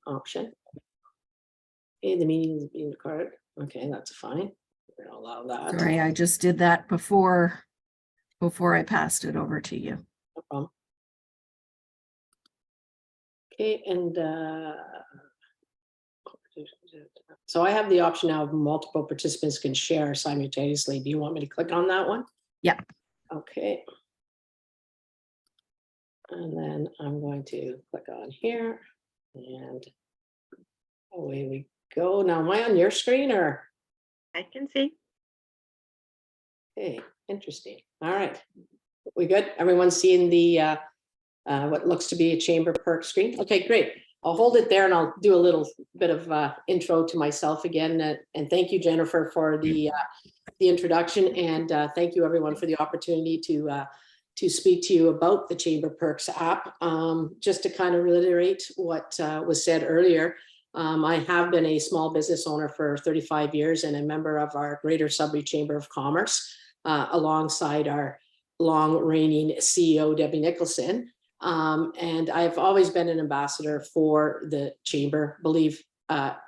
option. Okay, the meeting is being recorded. Okay, that's fine. We're gonna allow that. Sorry, I just did that before I passed it over to you. No problem. Okay, and so I have the option now of multiple participants can share simultaneously. Do you want me to click on that one? Yeah. Okay. And then I'm going to click on here and away we go. Now, am I on your screen or? I can see. Okay, interesting. All right. We good? Everyone's seeing the what looks to be a chamber perk screen? Okay, great. I'll hold it there and I'll do a little bit of intro to myself again. And thank you, Jennifer, for the introduction. And thank you, everyone, for the opportunity to speak to you about the Chamber Perks app. Just to kind of reiterate what was said earlier, I have been a small business owner for 35 years and a member of our Greater Sudbury Chamber of Commerce, alongside our long-reigning CEO, Debbie Nicholson. And I've always been an ambassador for the Chamber, believe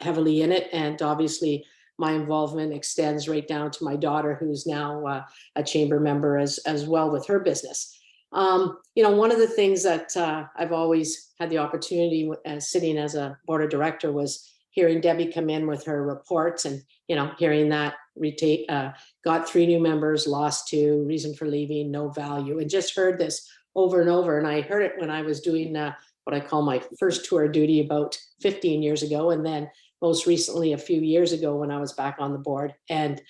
heavily in it. And obviously my involvement extends right down to my daughter, who's now a Chamber member as well with her business. You know, one of the things that I've always had the opportunity sitting as a board of director was hearing Debbie come in with her reports and, you know, hearing that got 3 new members, lost 2, reason for leaving, no value, and just heard this over and over. And I heard it when I was doing what I call my first tour of duty about 15 years ago. And then most recently, a few years ago, when I was back on the board. And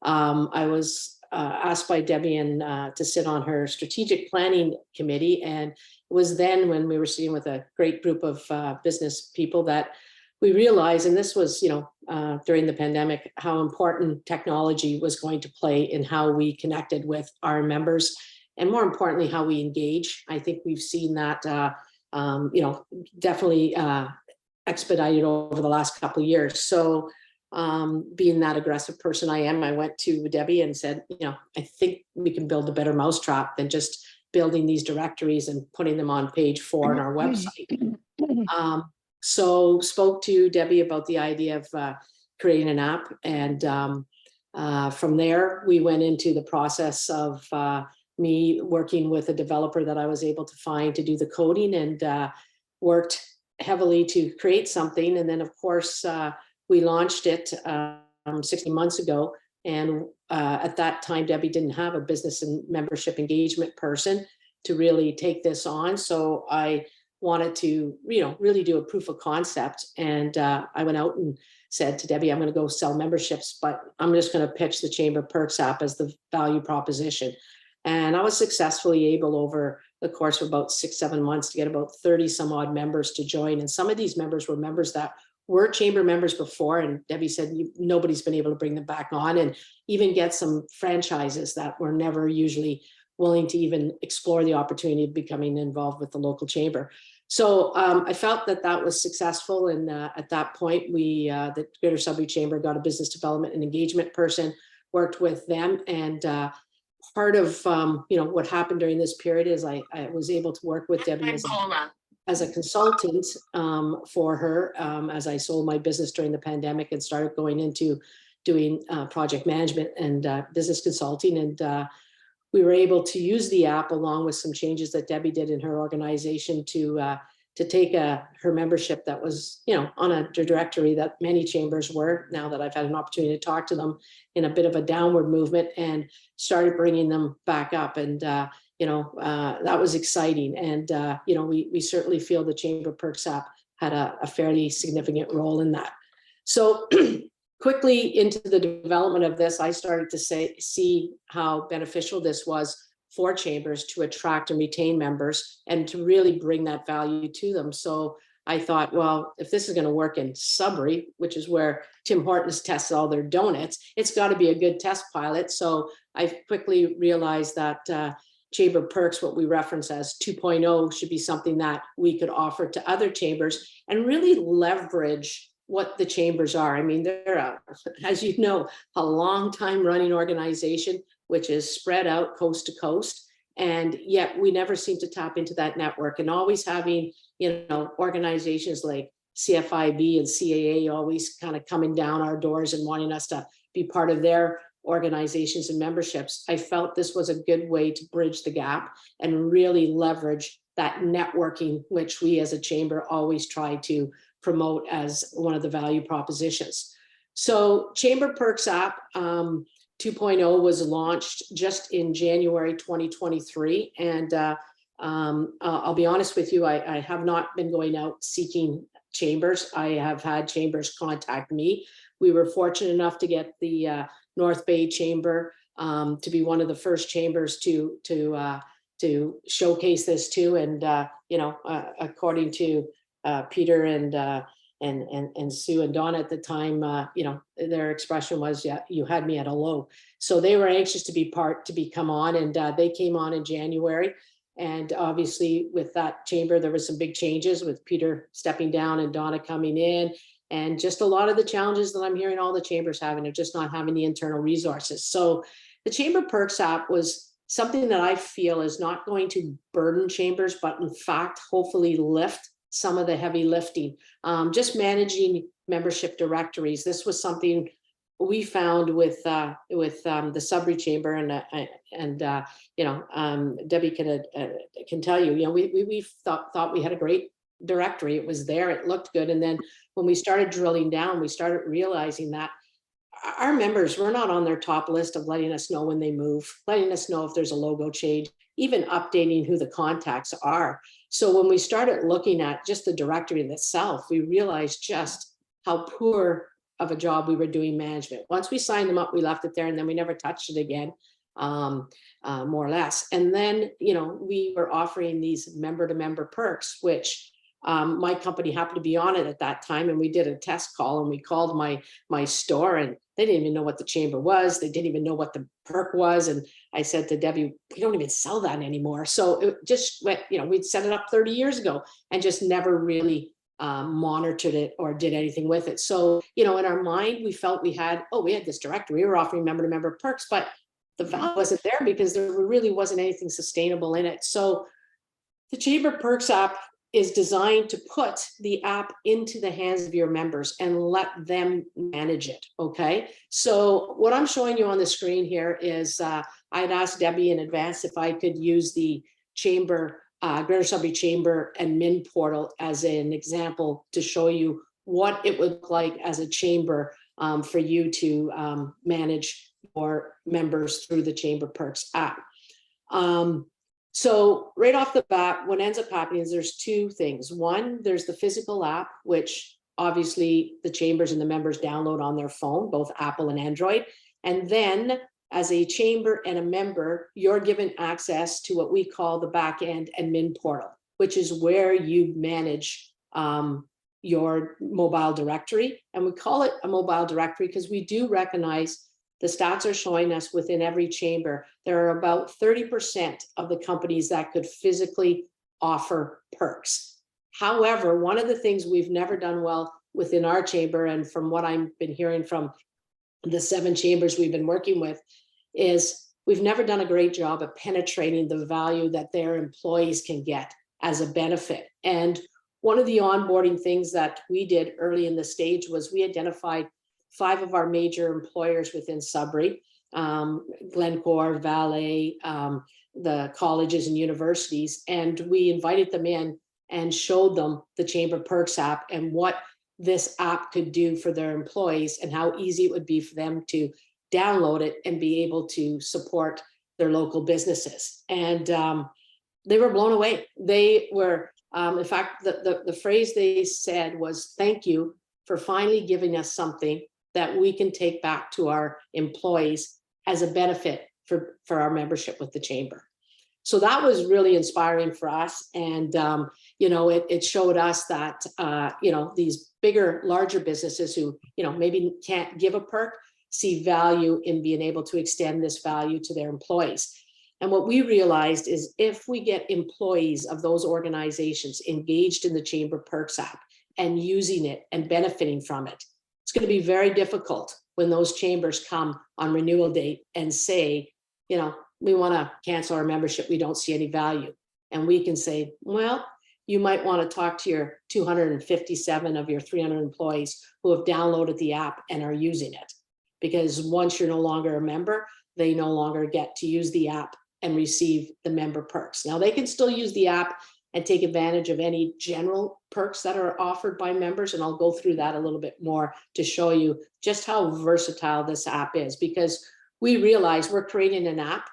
I was asked by Debbie to sit on her strategic planning committee. And it was then when we were sitting with a great group of business people that we realized, and this was, you know, during the pandemic, how important technology was going to play in how we connected with our members. And more importantly, how we engage. I think we've seen that, you know, definitely expedited over the last couple of years. So being that aggressive person I am, I went to Debbie and said, you know, I think we can build a better mousetrap than just building these directories and putting them on page 4 on our website. So spoke to Debbie about the idea of creating an app. And from there, we went into the process of me working with a developer that I was able to find to do the coding, and worked heavily to create something. And then of course, we launched it 60 months ago. And at that time, Debbie didn't have a business and membership engagement person to really take this on. So I wanted to, you know, really do a proof of concept. And I went out and said to Debbie, I'm going to go sell memberships, but I'm just going to pitch the Chamber Perks app as the value proposition. And I was successfully able over the course of about 6-7 months to get about 30 some odd members to join. And some of these members were members that were Chamber members before. And Debbie said, nobody's been able to bring them back on, and even get some franchises that were never usually willing to even explore the opportunity of becoming involved with the local chamber. So I felt that that was successful. And at that point, the Greater Sudbury Chamber got a business development and engagement person, worked with them. And part of you know, what happened during this period is I was able to work with Debbie as a consultant for her as I sold my business during the pandemic and started going into doing project management and business consulting. And we were able to use the app along with some changes that Debbie did in her organization to take her membership that was, you know, on a directory that many chambers were, now that I've had an opportunity to talk to them, in a bit of a downward movement, and started bringing them back up. And, you know, that was exciting. And, you know, we certainly feel the Chamber Perks app had a fairly significant role in that. So quickly into the development of this, I started to see how beneficial this was for chambers to attract and retain members and to really bring that value to them. So I thought, well, if this is going to work in Sudbury, which is where Tim Hortons tests all their donuts, it's got to be a good test pilot. So I quickly realized that Chamber Perks, what we reference as 2.0, should be something that we could offer to other chambers and really leverage what the chambers are. I mean, they're, as you know, a long time running organization, which is spread out coast to coast. And yet we never seem to tap into that network, and always having, you know, organizations like CFIB and CAA always kind of coming down our doors and wanting us to be part of their organizations and memberships, I felt this was a good way to bridge the gap and really leverage that networking, which we as a chamber always try to promote as one of the value propositions. So Chamber Perks app 2.0 was launched just in January 2023. And I'll be honest with you, I have not been going out seeking chambers. I have had chambers contact me. We were fortunate enough to get the North Bay Chamber to be one of the first chambers to showcase this too. And you know, according to Peter and Sue and Donna at the time, you know, their expression was, yeah, you had me at a low. So they were anxious to come on, and they came on in January. And obviously with that chamber, there was some big changes with Peter stepping down and Donna coming in, and just a lot of the challenges that I'm hearing all the chambers having of just not having the internal resources. So the Chamber Perks app was something that I feel is not going to burden chambers, but in fact, hopefully lift some of the heavy lifting. Just managing membership directories. This was something we found with the Sudbury Chamber, and you know, Debbie can tell you, you know, we thought we had a great directory. It was there, it looked good, and then when we started drilling down, we started realizing that our members were not on their top list of letting us know when they move, letting us know if there's a logo change, even updating who the contacts are. So when we started looking at just the directory in itself, we realized just how poor of a job we were doing management. Once we signed them up, we left it there, and then we never touched it again, more or less. And then, you know, we were offering these member-to-member perks, which my company happened to be on it at that time, and we did a test call, and we called my store, and they didn't even know what the chamber was. They didn't even know what the perk was. And I said to Debbie, we don't even sell that anymore. So it just went, you know, we'd set it up 30 years ago and just never really monitored it or did anything with it. So, you know, in our mind, we felt we had this directory, we were offering member-to-member perks, but the value wasn't there because there really wasn't anything sustainable in it. So the Chamber Perks app is designed to put the app into the hands of your members and let them manage it, okay? So what I'm showing you on the screen here is, I'd asked Debbie in advance if I could use the Chamber, Greater Sudbury Chamber and Min portal as an example to show you what it would look like as a chamber for you to manage your members through the Chamber Perks app. So right off the bat, what ends up happening is there's two things. One, there's the physical app, which obviously the chambers and the members download on their phone, both Apple and Android. And then as a chamber and a member, you're given access to what we call the back end and Min portal, which is where you manage your mobile directory. And we call it a mobile directory because we do recognize the stats are showing us within every chamber, there are about 30% of the companies that could physically offer perks. However, one of the things we've never done well within our chamber, and from what I've been hearing from the 7 chambers we've been working with, is we've never done a great job of penetrating the value that their employees can get as a benefit. And one of the onboarding things that we did early in the stage was we identified 5 of our major employers within Sudbury, Glencore, Valet, the colleges and universities, and we invited them in and showed them the Chamber Perks app and what this app could do for their employees and how easy it would be for them to download it and be able to support their local businesses. And they were blown away. They were, in fact, the phrase they said was, "Thank you for finally giving us something that we can take back to our employees as a benefit for our membership with the chamber." So that was really inspiring for us. And, you know, it showed us that, you know, these bigger, larger businesses who, you know, maybe can't give a perk, see value in being able to extend this value to their employees. And what we realized is if we get employees of those organizations engaged in the Chamber Perks app and using it and benefiting from it, it's going to be very difficult when those chambers come on renewal date and say, you know, we want to cancel our membership. We don't see any value. And we can say, well, you might want to talk to your 257 of your 300 employees who have downloaded the app and are using it. Because once you're no longer a member, they no longer get to use the app and receive the member perks. Now they can still use the app and take advantage of any general perks that are offered by members. And I'll go through that a little bit more to show you just how versatile this app is, because we realize we're creating an app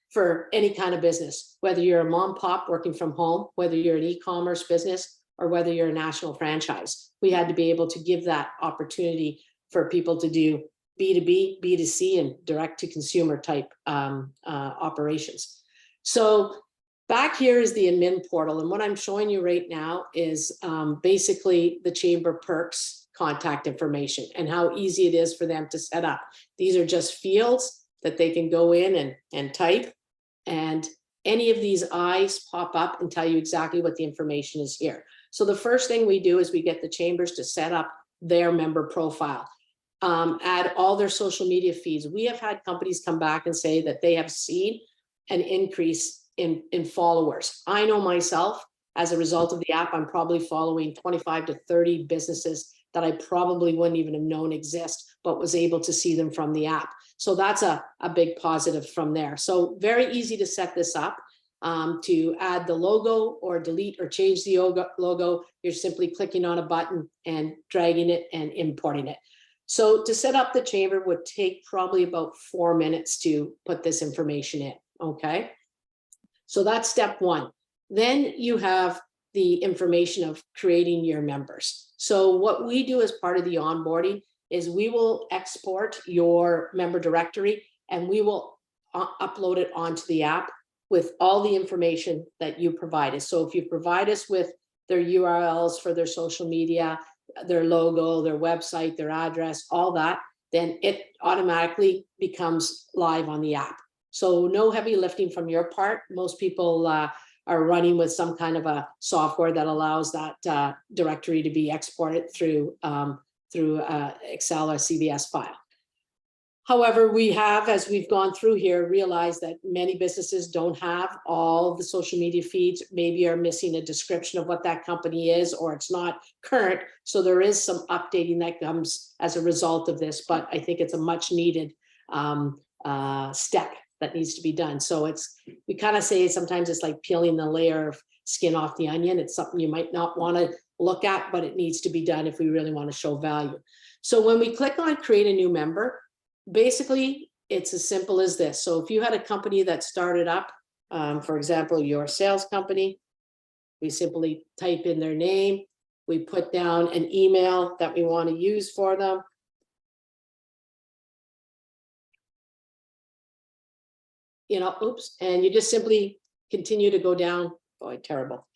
for any kind of business, whether you're a mom pop working from home, whether you're an e-commerce business, or whether you're a national franchise. We had to be able to give that opportunity for people to do B2B, B2C, and direct to consumer type operations. So back here is the admin portal. And what I'm showing you right now is basically the chamber perks contact information and how easy it is for them to set up. These are just fields that they can go in and type, and any of these eyes pop up and tell you exactly what the information is here. So the first thing we do is we get the chambers to set up their member profile, add all their social media feeds. We have had companies come back and say that they have seen an increase in followers. I know myself, as a result of the app, I'm probably following 25 to 30 businesses that I probably wouldn't even have known exist, but was able to see them from the app. So that's a big positive from there. So very easy to set this up. To add the logo or delete or change the logo, you're simply clicking on a button and dragging it and importing it. So to set up the chamber would take probably about 4 minutes to put this information in, okay? So that's step one. Then you have the information of creating your members. So what we do as part of the onboarding is we will export your member directory and we will upload it onto the app with all the information that you provide us. So if you provide us with their URLs for their social media, their logo, their website, their address, all that, then it automatically becomes live on the app. So no heavy lifting from your part. Most people are running with some kind of a software that allows that directory to be exported through Excel or CVS file. However, we have, as we've gone through here, realized that many businesses don't have all the social media feeds, maybe are missing a description of what that company is, or it's not current. So there is some updating that comes as a result of this, but I think it's a much needed step that needs to be done. So we kind of say sometimes it's like peeling the layer of skin off the onion. It's something you might not want to look at, but it needs to be done if we really want to show value. So when we click on create a new member, basically, it's as simple as this. So if you had a company that started up, for example, your sales company, we simply type in their name. We put down an email that we want to use for them. And you just simply continue to go down, boy, terrible,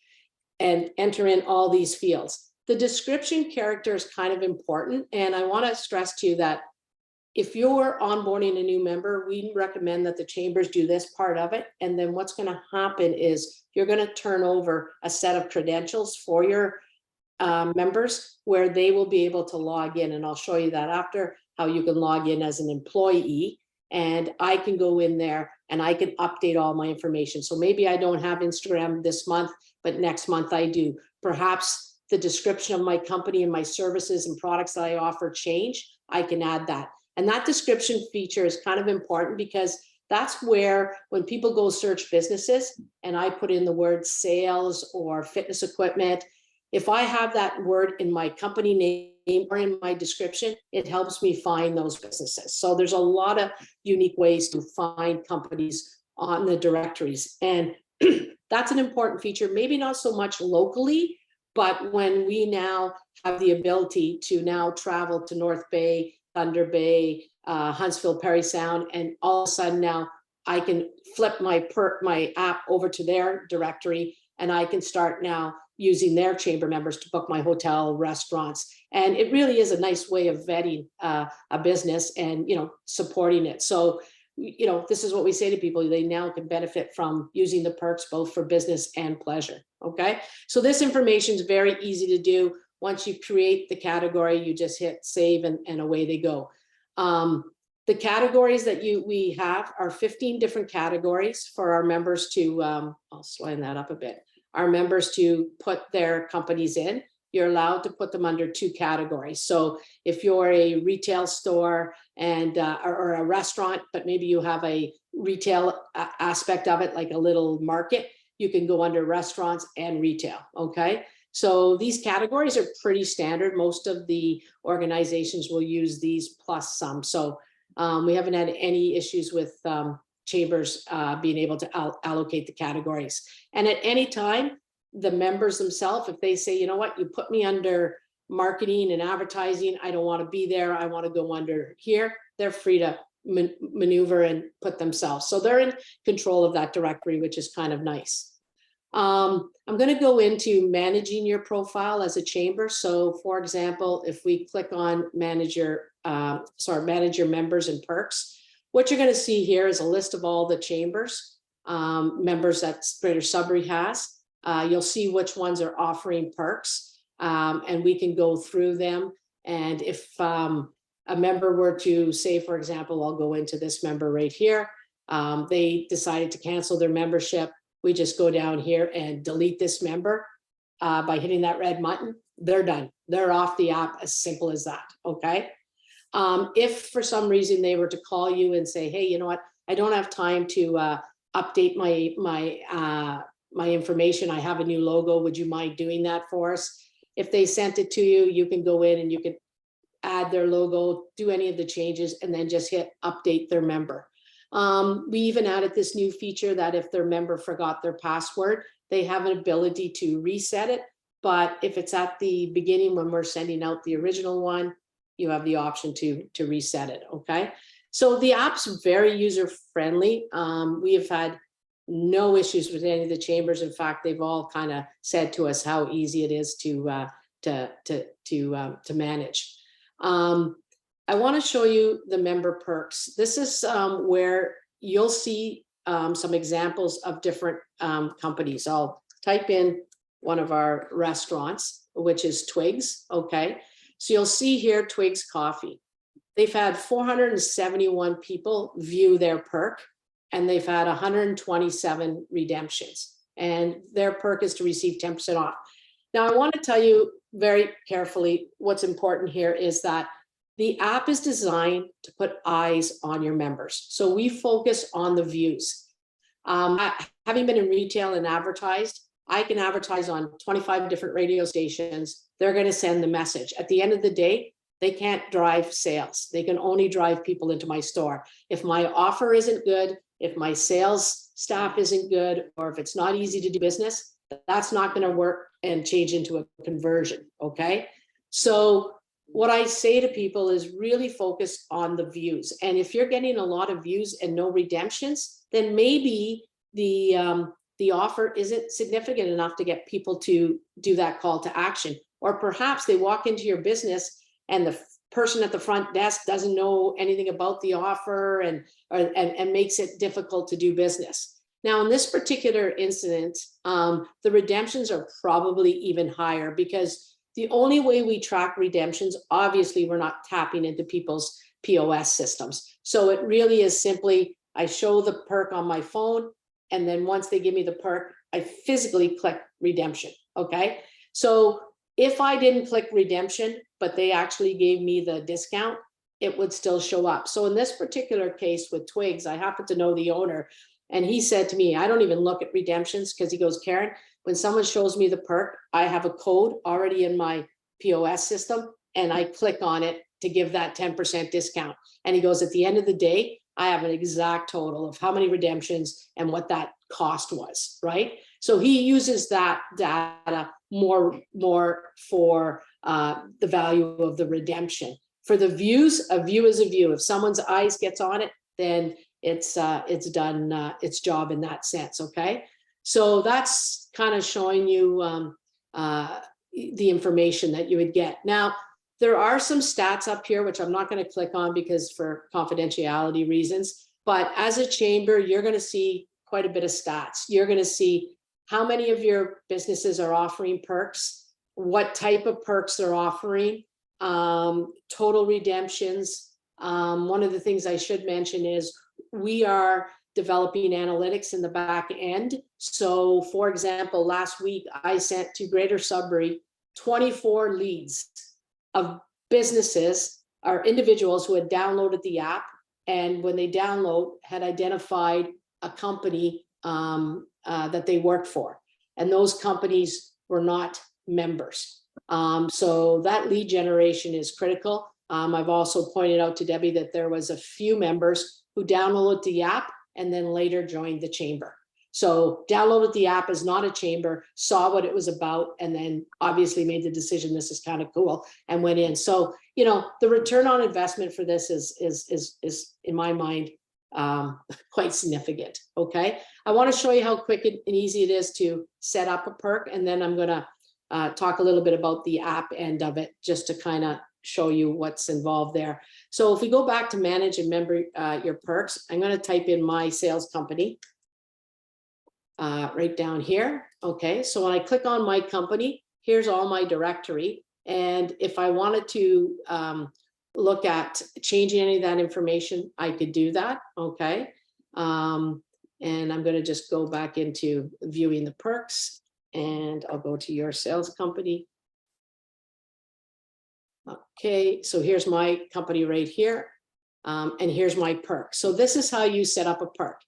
and enter in all these fields. The description character is kind of important. And I want to stress to you that if you're onboarding a new member, we recommend that the chambers do this part of it. And then what's going to happen is you're going to turn over a set of credentials for your members where they will be able to log in. And I'll show you that after, how you can log in as an employee. And I can go in there and I can update all my information. So maybe I don't have Instagram this month, but next month I do. Perhaps the description of my company and my services and products that I offer change. I can add that. And that description feature is kind of important because that's where when people go search businesses and I put in the word sales or fitness equipment, if I have that word in my company name or in my description, it helps me find those businesses. So there's a lot of unique ways to find companies on the directories. And that's an important feature, maybe not so much locally, but when we now have the ability to now travel to North Bay, Thunder Bay, Huntsville, Parry Sound, and all of a sudden now I can flip my app over to their directory and I can start now using their chamber members to book my hotel, restaurants. And it really is a nice way of vetting a business and, supporting it. So, this is what we say to people, they now can benefit from using the perks both for business and pleasure. Okay. So this information is very easy to do. Once you create the category, you just hit save and away they go. The categories that we have are 15 different categories for our members to, I'll slide that up a bit. our members to put their companies in, you're allowed to put them under 2 categories. So if you're a retail store and or a restaurant, but maybe you have a retail aspect of it, like a little market, you can go under restaurants and retail. Okay. So these categories are pretty standard. Most of the organizations will use these plus some. So we haven't had any issues with chambers being able to allocate the categories. And at any time, the members themselves, if they say, you know what, you put me under marketing and advertising, I don't want to be there, I want to go under here, they're free to maneuver and put themselves. So they're in control of that directory, which is kind of nice. I'm going to go into managing your profile as a chamber. So for example, if we click on manage your members and perks, what you're going to see here is a list of all the chambers members that Greater Sudbury has. You'll see which ones are offering perks, and we can go through them. And if a member were to say, for example, I'll go into this member right here, they decided to cancel their membership, we just go down here and delete this member by hitting that red button. They're done. They're off the app, as simple as that. Okay. If for some reason they were to call you and say, hey, you know what, I don't have time to update my information, I have a new logo, would you mind doing that for us? If they sent it to you, you can go in and you can add their logo, do any of the changes, and then just hit update their member. We even added this new feature that if their member forgot their password, they have an ability to reset it. But if it's at the beginning when we're sending out the original one, you have the option to reset it. Okay. So the app's very user friendly. We have had no issues with any of the chambers. In fact, they've all kind of said to us how easy it is to manage. I want to show you the member perks. This is where you'll see some examples of different companies. I'll type in one of our restaurants, which is Twigs. Okay, so you'll see here Twigs Coffee. They've had 471 people view their perk, and they've had 127 redemptions. And their perk is to receive 10% off. Now, I want to tell you very carefully what's important here is that the app is designed to put eyes on your members. So we focus on the views. Having been in retail and advertised, I can advertise on 25 different radio stations. They're going to send the message. At the end of the day, they can't drive sales. They can only drive people into my store. If my offer isn't good, if my sales staff isn't good, or if it's not easy to do business, that's not going to work and change into a conversion. Okay. So what I say to people is really focus on the views. And if you're getting a lot of views and no redemptions, then maybe the offer isn't significant enough to get people to do that call to action. Or perhaps they walk into your business and the person at the front desk doesn't know anything about the offer and makes it difficult to do business. Now, in this particular incident, the redemptions are probably even higher because the only way we track redemptions, obviously, we're not tapping into people's POS systems. So it really is simply, I show the perk on my phone, and then once they give me the perk, I physically click redemption. Okay. So if I didn't click redemption, but they actually gave me the discount, it would still show up. So in this particular case with Twigs, I happen to know the owner, and he said to me, I don't even look at redemptions because he goes, Karen, when someone shows me the perk, I have a code already in my POS system and I click on it to give that 10% discount. And he goes, at the end of the day, I have an exact total of how many redemptions and what that cost was, right? So he uses that data more for the value of the redemption. For the views, a view is a view. If someone's eyes gets on it, then it's done its job in that sense. Okay, so that's kind of showing you the information that you would get. Now, there are some stats up here, which I'm not going to click on because for confidentiality reasons, but as a chamber, you're going to see quite a bit of stats. You're going to see how many of your businesses are offering perks, what type of perks they're offering, total redemptions. One of the things I should mention is we are developing analytics in the back end. So for example, last week I sent to Greater Sudbury 24 leads of businesses or individuals who had downloaded the app, and when they download had identified a company that they worked for, and those companies were not members. So that lead generation is critical. I've also pointed out to Debbie that there was a few members who downloaded the app and then later joined the chamber. So downloaded the app as not a chamber, saw what it was about, and then obviously made the decision, this is kind of cool, and went in. So, you know, the return on investment for this is in my mind, quite significant. Okay. I want to show you how quick and easy it is to set up a perk. And then I'm going to talk a little bit about the app end of it, just to kind of show you what's involved there. So if we go back to manage and member your perks, I'm going to type in my sales company right down here. Okay. So when I click on my company, here's all my directory. And if I wanted to look at changing any of that information, I could do that. Okay. And I'm going to just go back into viewing the perks, and I'll go to your sales company. Okay, so here's my company right here. And here's my perk. So this is how you set up a perk.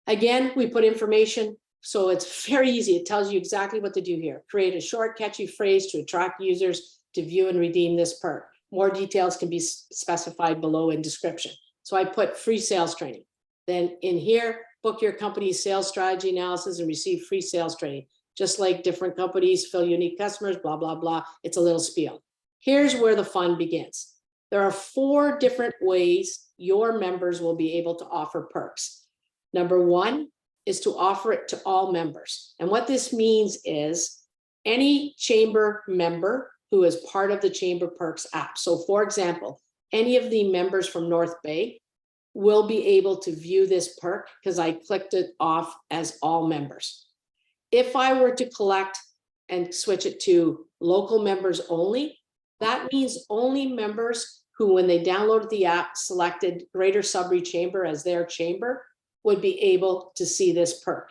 Again, we put information, so it's very easy. It tells you exactly what to do here. Create a short, catchy phrase to attract users to view and redeem this perk. More details can be specified below in description. So I put free sales training. Then in here, book your company's sales strategy analysis and receive free sales training. Just like different companies fill unique customers, blah, blah, blah. It's a little spiel. Here's where the fun begins. There are 4 different ways your members will be able to offer perks. Number 1 is to offer it to all members. And what this means is any chamber member who is part of the Chamber Perks app. So for example, any of the members from North Bay will be able to view this perk because I clicked it off as all members. If I were to collect and switch it to local members only, that means only members who, when they downloaded the app, selected Greater Sudbury Chamber as their chamber, would be able to see this perk.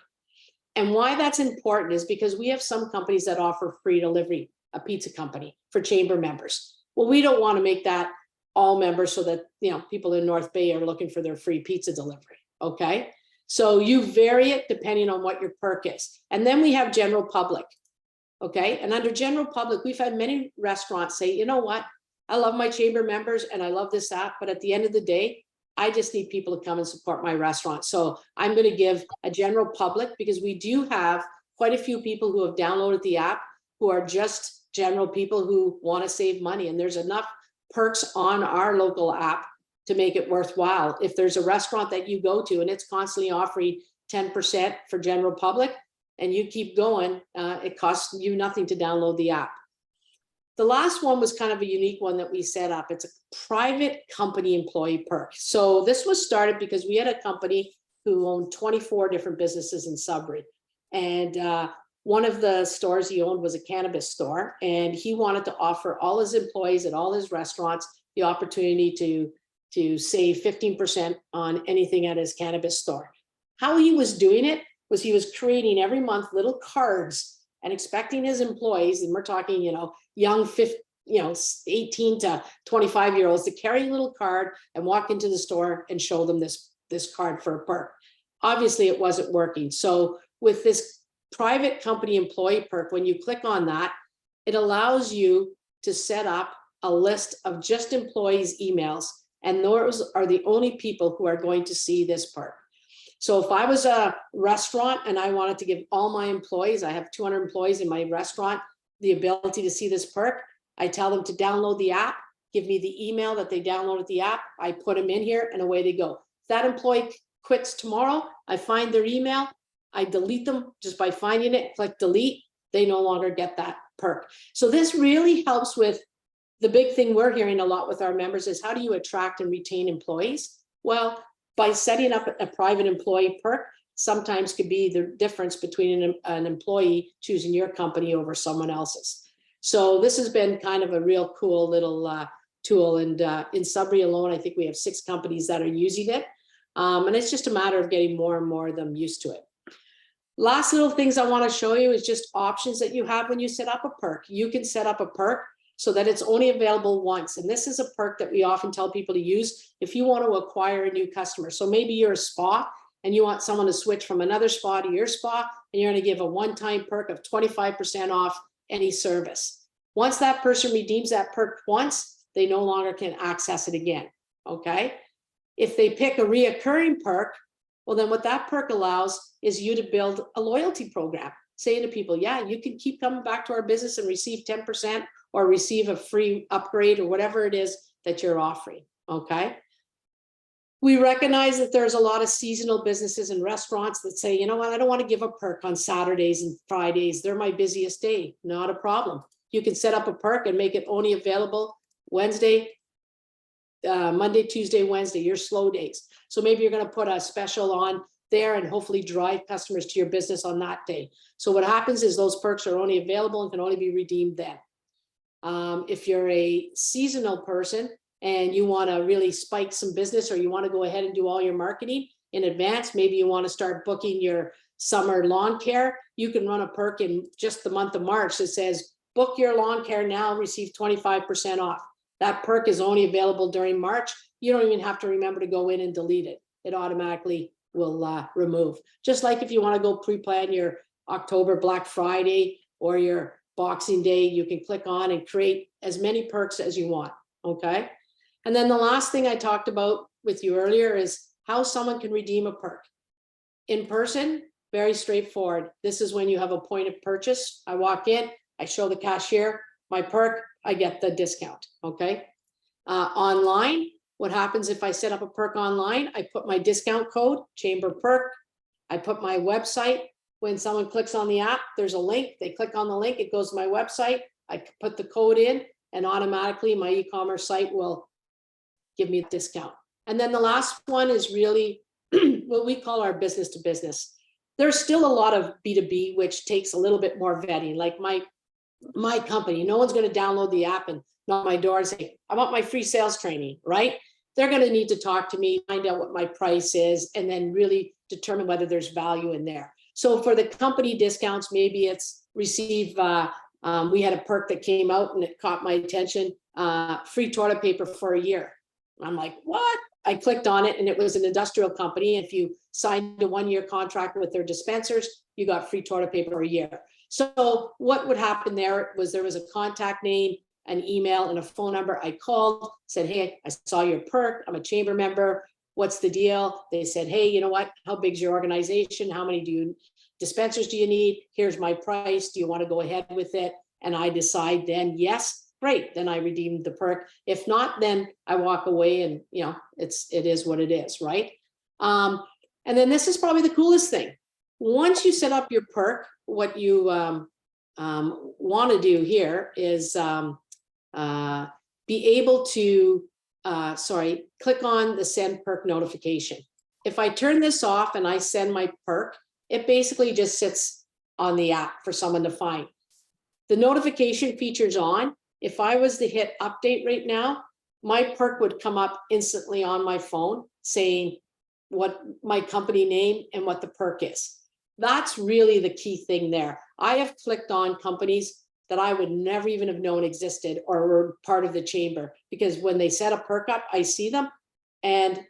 And why that's important is because we have some companies that offer free delivery, a pizza company for chamber members. Well, we don't want to make that all members so that, you know, people in North Bay are looking for their free pizza delivery. Okay. So you vary it depending on what your perk is. And then we have general public. Okay. And under general public, we've had many restaurants say, you know what, I love my chamber members and I love this app, but at the end of the day, I just need people to come and support my restaurant. So I'm going to give a general public, because we do have quite a few people who have downloaded the app who are just general people who want to save money. And there's enough perks on our local app to make it worthwhile. If there's a restaurant that you go to and it's constantly offering 10% for general public and you keep going, it costs you nothing to download the app. The last one was kind of a unique one that we set up. It's a private company employee perk. So this was started because we had a company who owned 24 different businesses in Sudbury. And one of the stores he owned was a cannabis store. And he wanted to offer all his employees at all his restaurants the opportunity to save 15% on anything at his cannabis store. How he was doing it was he was creating every month little cards and expecting his employees, and we're talking, you know, young 18 to 25-year-olds, to carry a little card and walk into the store and show them this card for a perk. Obviously, it wasn't working. So with this private company employee perk, when you click on that, it allows you to set up a list of just employees' emails, and those are the only people who are going to see this perk. So if I was a restaurant and I wanted to give all my employees, I have 200 employees in my restaurant, the ability to see this perk, I tell them to download the app, give me the email that they downloaded the app, I put them in here and away they go. If that employee quits tomorrow, I find their email, I delete them just by finding it, click delete, they no longer get that perk. So this really helps with the big thing we're hearing a lot with our members is, how do you attract and retain employees? Well, by setting up a private employee perk, sometimes could be the difference between an employee choosing your company over someone else's. So this has been kind of a real cool little tool. And in Sudbury alone, I think we have 6 companies that are using it. And it's just a matter of getting more and more of them used to it. Last little things I want to show you is just options that you have when you set up a perk. You can set up a perk so that it's only available once. And this is a perk that we often tell people to use if you want to acquire a new customer. So maybe you're a spa and you want someone to switch from another spa to your spa, and you're going to give a one-time perk of 25% off any service. Once that person redeems that perk once, they no longer can access it again, okay? If they pick a reoccurring perk, well, then what that perk allows is you to build a loyalty program, saying to people, yeah, you can keep coming back to our business and receive 10% or receive a free upgrade or whatever it is that you're offering, okay? We recognize that there's a lot of seasonal businesses and restaurants that say, you know what, I don't want to give a perk on Saturdays and Fridays. They're my busiest day. Not a problem. You can set up a perk and make it only available Wednesday, Monday, Tuesday, Wednesday, your slow days. So maybe you're going to put a special on there and hopefully drive customers to your business on that day. So what happens is those perks are only available and can only be redeemed then. If you're a seasonal person and you want to really spike some business, or you want to go ahead and do all your marketing in advance, maybe you want to start booking your summer lawn care, you can run a perk in just the month of March that says, book your lawn care now, receive 25% off. That perk is only available during March. You don't even have to remember to go in and delete it. It automatically will remove. Just like if you want to go pre-plan your October Black Friday or your Boxing Day, you can click on and create as many perks as you want, okay? And then the last thing I talked about with you earlier is how someone can redeem a perk. In person, very straightforward. This is when you have a point of purchase. I walk in, I show the cashier my perk, I get the discount, okay? Online, what happens if I set up a perk online? I put my discount code, Chamber Perk. I put my website. When someone clicks on the app, there's a link. They click on the link, it goes to my website. I put the code in and automatically my e-commerce site will give me a discount. And then the last one is really what we call our business to business. There's still a lot of B2B, which takes a little bit more vetting. Like my company, no one's going to download the app and knock my door and say, I want my free sales training, right? They're going to need to talk to me, find out what my price is, and then really determine whether there's value in there. So for the company discounts, maybe it's receive, we had a perk that came out and it caught my attention, free toilet paper for a year. I'm like, what? I clicked on it and it was an industrial company. If you signed a 1-year contract with their dispensers, you got free toilet paper a year. So what would happen there was a contact name, an email, and a phone number. I called, said, hey, I saw your perk. I'm a chamber member. What's the deal? They said, hey, you know what? How big's your organization? How many dispensers do you need? Here's my price. Do you want to go ahead with it? And I decide then, yes, great. Then I redeem the perk. If not, then I walk away and, you know, it is what it is, right? And then this is probably the coolest thing. Once you set up your perk, what you want to do here is be able to, click on the send perk notification. If I turn this off and I send my perk, it basically just sits on the app for someone to find. The notification feature's on. If I was to hit update right now, my perk would come up instantly on my phone saying what my company name and what the perk is. That's really the key thing there. I have clicked on companies that I would never even have known existed or were part of the chamber, because when they set a perk up, I see them and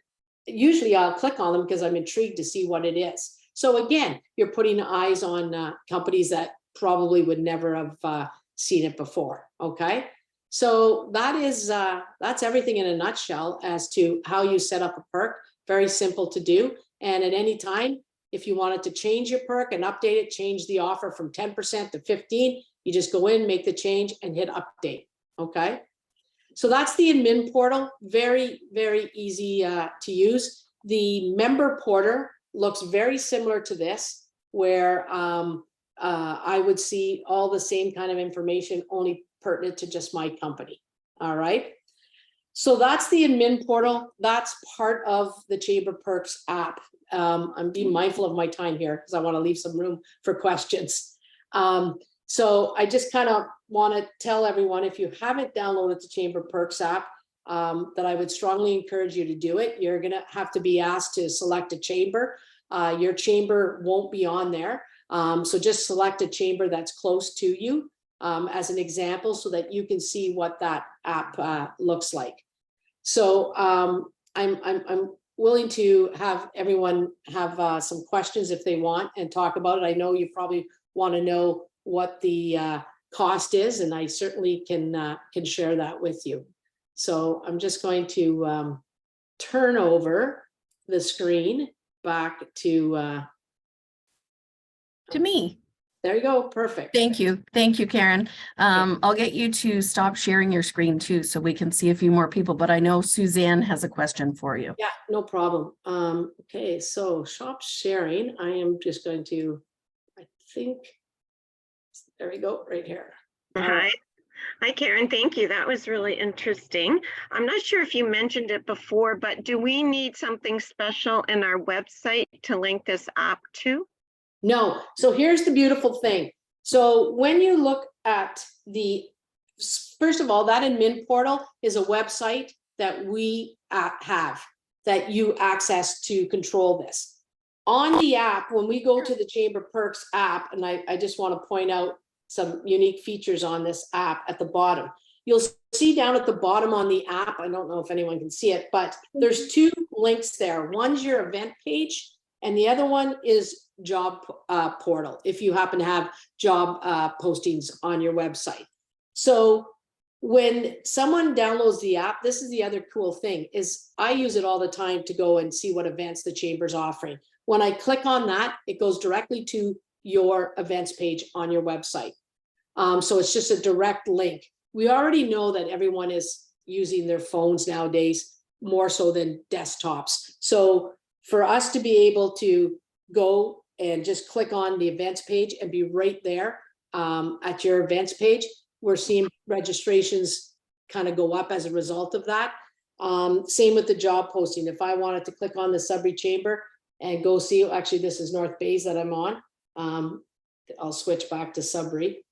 usually I'll click on them because I'm intrigued to see what it is. So again, you're putting eyes on companies that probably would never have seen it before, okay? So that's everything in a nutshell as to how you set up a perk. Very simple to do. And at any time, if you wanted to change your perk and update it, change the offer from 10% to 15%, you just go in, make the change and hit update, okay? So that's the admin portal, very, very easy to use. The member portal looks very similar to this, where I would see all the same kind of information, only pertinent to just my company, all right? So that's the admin portal. That's part of the Chamber Perks app. I'm being mindful of my time here because I want to leave some room for questions. So I just kind of want to tell everyone, if you haven't downloaded the Chamber Perks app, that I would strongly encourage you to do it. You're going to have to be asked to select a chamber. Your chamber won't be on there. So just select a chamber that's close to you as an example so that you can see what that app looks like. So I'm willing to have everyone have some questions if they want and talk about it. I know you probably want to know what the cost is, and I certainly can share that with you. So I'm just going to turn over the screen back to me. There you go. Perfect. Thank you. Thank you, Karen. I'll get you to stop sharing your screen too, so we can see a few more people, but I know Suzanne has a question for you. Yeah, no problem. Okay, so stop sharing. I am just going to, I think, there we go, right here. Hi. Hi, Karen. Thank you. That was really interesting. I'm not sure if you mentioned it before, but do we need something special in our website to link this app to? No. So here's the beautiful thing. So when you look at first of all, that admin portal is a website that we have that you access to control this. On the app, when we go to the Chamber Perks app, and I just want to point out some unique features on this app at the bottom. You'll see down at the bottom on the app, I don't know if anyone can see it, but there's two links there. One's your event page, and the other one is job portal, if you happen to have job postings on your website. So when someone downloads the app, this is the other cool thing, is I use it all the time to go and see what events the Chamber's offering. When I click on that, it goes directly to your events page on your website. So it's just a direct link. We already know that everyone is using their phones nowadays, more so than desktops. So for us to be able to go and just click on the events page and be right there at your events page, we're seeing registrations kind of go up as a result of that. Same with the job posting. If I wanted to click on the Sudbury Chamber and go see, actually this is North Bays that I'm on. I'll switch back to Sudbury.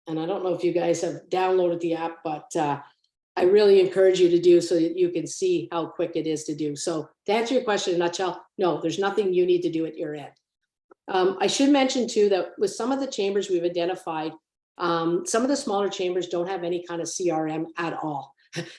And I don't know if you guys have downloaded the app, but I really encourage you to do so that you can see how quick it is to do. So to answer your question in a nutshell, no, there's nothing you need to do at your end. I should mention too that with some of the chambers we've identified, some of the smaller chambers don't have any kind of CRM at all.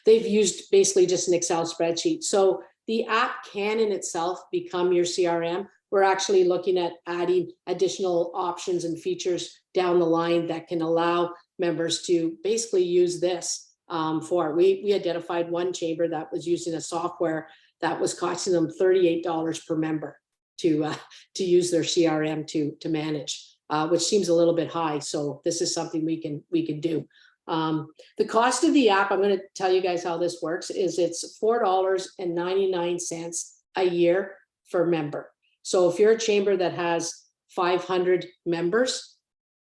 They've used basically just an Excel spreadsheet. So the app can in itself become your CRM. We're actually looking at adding additional options and features down the line that can allow members to basically use this we identified one chamber that was using a software that was costing them $38 per member to use their CRM to manage, which seems a little bit high. So this is something we can do. The cost of the app, I'm going to tell you guys how this works, is it's $4.99 a year for member. So if you're a chamber that has 500 members,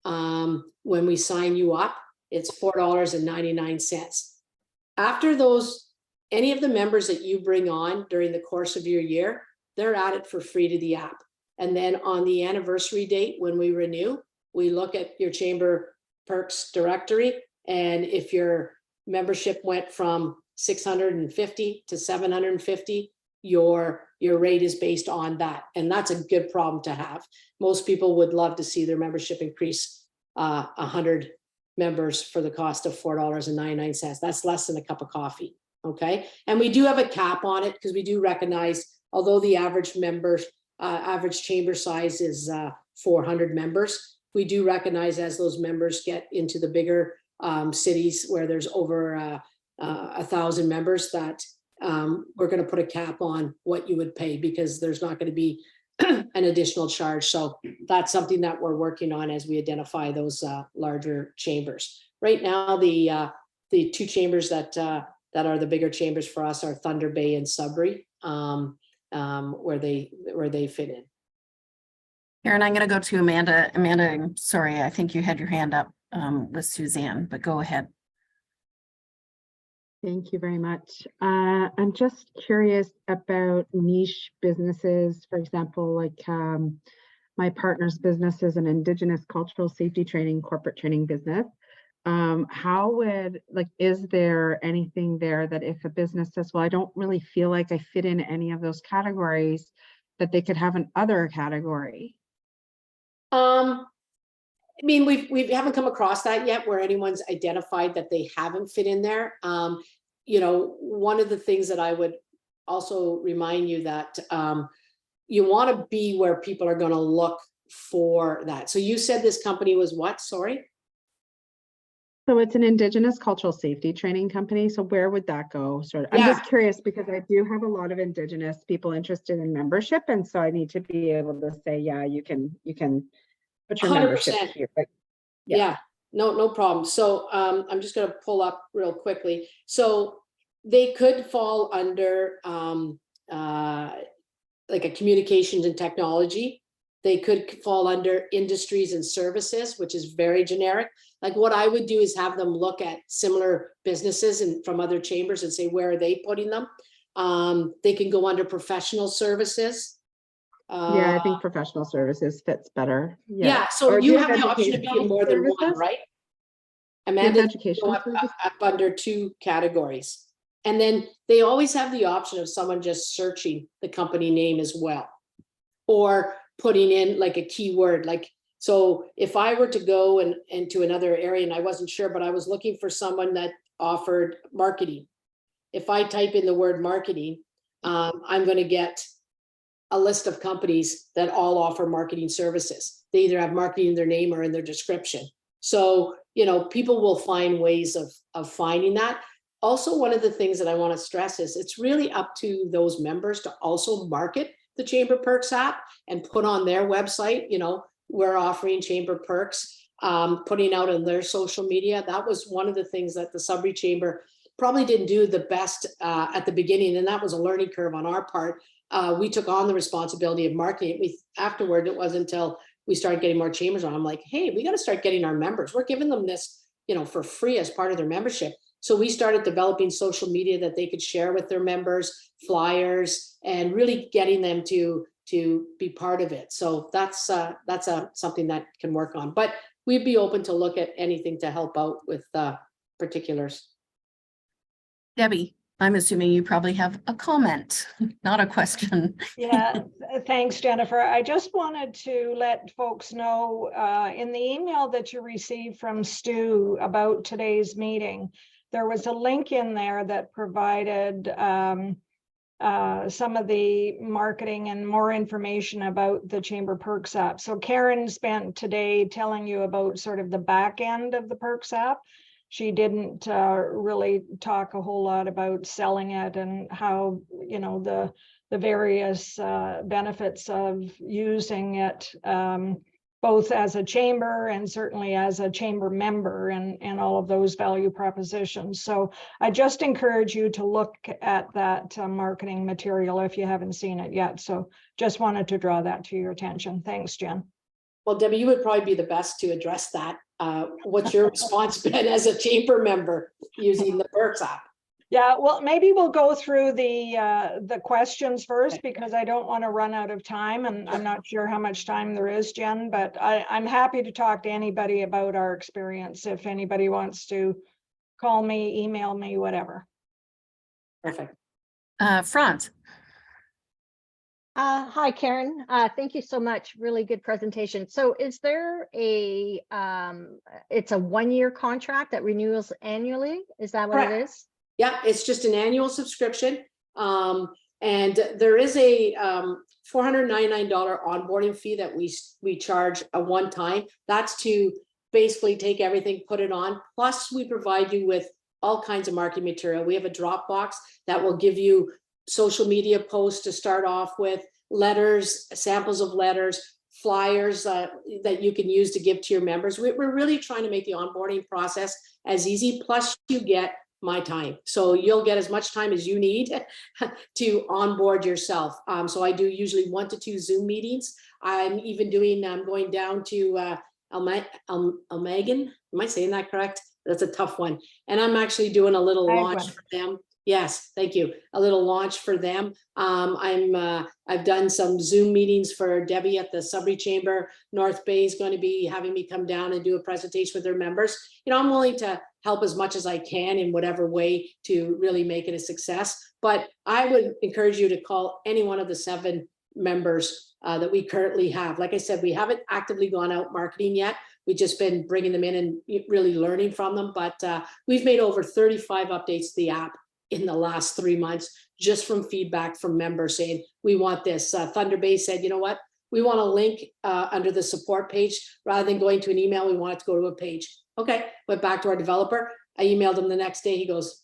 when we sign you up, it's $4.99. After those, any of the members that you bring on during the course of your year, they're added for free to the app. And then on the anniversary date, when we renew, we look at your Chamber Perks directory. And if your membership went from 650 to 750, your rate is based on that. And that's a good problem to have. Most people would love to see their membership increase 100 members for the cost of $4.99. That's less than a cup of coffee. Okay. And we do have a cap on it because we do recognize, although the average average chamber size is 400 members, we do recognize as those members get into the bigger cities where there's over 1,000 members that we're going to put a cap on what you would pay, because there's not going to be an additional charge. So that's something that we're working on as we identify those larger chambers. Right now, the two chambers that are the bigger chambers for us are Thunder Bay and Sudbury, where they fit in. Karen, I'm going to go to Amanda. Amanda, I'm sorry, I think you had your hand up with Suzanne, but go ahead. Thank you very much. I'm just curious about niche businesses. For example, like my partner's business is an Indigenous cultural safety training, corporate training business. how would, like, is there anything there that if a business says, well, I don't really feel like I fit in any of those categories, that they could have an other category? I mean, we haven't come across that yet where anyone's identified that they haven't fit in there. You know, one of the things that I would also remind you that you want to be where people are going to look for that. So you said this company was what? Sorry. So it's an Indigenous cultural safety training company. So where would that go? Sort of, I'm just curious because I do have a lot of Indigenous people interested in membership. And so I need to be able to say, yeah, you can put your membership 100%. here. But Yeah, no problem. So I'm just going to pull up real quickly. So they could fall under like a communications and technology. They could fall under industries and services, which is very generic. Like what I would do is have them look at similar businesses and from other chambers and say, where are they putting them? They can go under professional services. yeah, I think professional services fits better. Yeah, so Or do you have the option to be educational in more than one, services? right? Do you have Amanda, educational services? up under 2 categories. And then they always have the option of someone just searching the company name as well. Or putting in like a keyword, like, so if I were to go into another area and I wasn't sure, but I was looking for someone that offered marketing. If I type in the word marketing, I'm going to get a list of companies that all offer marketing services. They either have marketing in their name or in their description. So, you know, people will find ways of finding that. Also, one of the things that I want to stress is it's really up to those members to also market the Chamber Perks app and put on their website, you know, we're offering Chamber Perks, putting out on their social media. That was one of the things that the Sudbury Chamber probably didn't do the best at the beginning. And that was a learning curve on our part. We took on the responsibility of marketing it. Afterward, it wasn't until we started getting more chambers on. I'm like, hey, we got to start getting our members. We're giving them this, you know, for free as part of their membership. So we started developing social media that they could share with their members, flyers, and really getting them to be part of it. So that's something that can work on. But we'd be open to look at anything to help out with particulars. Debbie, I'm assuming you probably have a comment, not a question. Yeah, thanks, Jennifer. I just wanted to let folks know in the email that you received from Stu about today's meeting, there was a link in there that provided some of the marketing and more information about the Chamber Perks app. So Karen spent today telling you about sort of the back end of the Perks app. She didn't really talk a whole lot about selling it and how, you know, the various benefits of using it, both as a chamber and certainly as a chamber member and all of those value propositions. So I just encourage you to look at that marketing material if you haven't seen it yet. So just wanted to draw that to your attention. Thanks, Jen. Well, Debbie, you would probably be the best to address that. What's your response been as a chamber member using the Perks app? Yeah, well, maybe we'll go through the questions first because I don't want to run out of time, and I'm not sure how much time there is, Jen, but I'm happy to talk to anybody about our experience if anybody wants to call me, email me, whatever. Perfect. Franz. Hi, Karen. Thank you so much. Really good presentation. So is there it's a 1-year contract that renews annually? Is that what Correct. it is? Yeah, it's just an annual subscription. And there is a $499 onboarding fee that we charge a one time. That's to basically take everything, put it on. Plus, we provide you with all kinds of marketing material. We have a Dropbox that will give you social media posts to start off with, letters, samples of letters, flyers that you can use to give to your members. We're really trying to make the onboarding process as easy. Plus, you get my time. So you'll get as much time as you need to onboard yourself. So I do usually 1 to 2 Zoom meetings. I'm going down to Almagan. Am I saying that correct? That's a tough one. And I'm actually doing a little launch for them. Yes, thank you. A little launch for them. I've done some Zoom meetings for Debbie at the Sudbury Chamber. North Bay is going to be having me come down and do a presentation with their members. You know, I'm willing to help as much as I can in whatever way to really make it a success. But I would encourage you to call any one of the 7 members that we currently have. Like I said, we haven't actively gone out marketing yet. We've just been bringing them in and really learning from them. But we've made over 35 updates to the app in the last 3 months, just from feedback from members saying, we want this. Thunder Bay said, you know what? We want a link under the support page. Rather than going to an email, we want it to go to a page. Okay, went back to our developer. I emailed him the next day. He goes,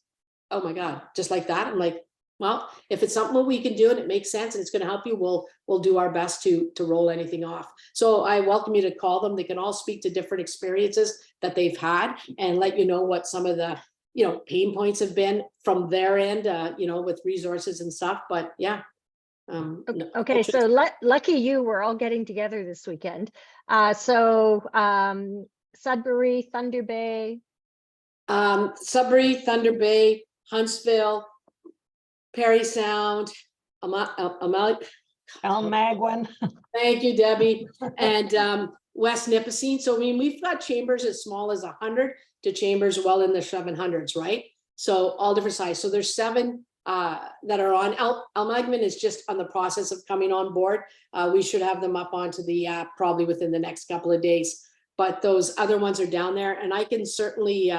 oh my God, just like that. I'm like, well, if it's something that we can do and it makes sense and it's going to help you, we'll do our best to roll anything off. So I welcome you to call them. They can all speak to different experiences that they've had and let you know what some of the pain points have been from their end, with resources and stuff. But yeah. Okay, so lucky you, we're all getting together this weekend. Sudbury, Thunder Bay. Sudbury, Thunder Bay, Huntsville, Parry Sound, Almagwin. Thank you, Debbie. And West Nipissing. So I mean, we've got chambers as small as 100 to chambers well in the 700s, right? So all different sizes. So there's 7 that are on. Almagwin is just on the process of coming on board. We should have them up onto the app probably within the next couple of days. But those other ones are down there, and I can certainly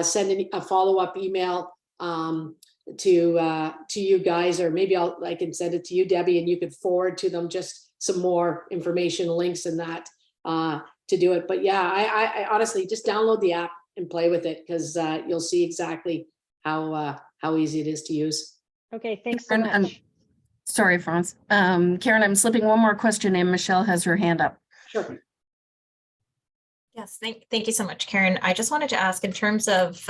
send a follow-up email to you guys, or maybe I can send it to you, Debbie, and you could forward to them just some more information, links, and that to do it. But yeah, I honestly just download the app and play with it, because you'll see exactly how easy it is to use. Okay, thanks so And much. sorry, Franz. Karen, I'm slipping one more question in. Michelle has her hand up. Sure. Yes, thank you so much, Karen. I just wanted to ask, in terms of,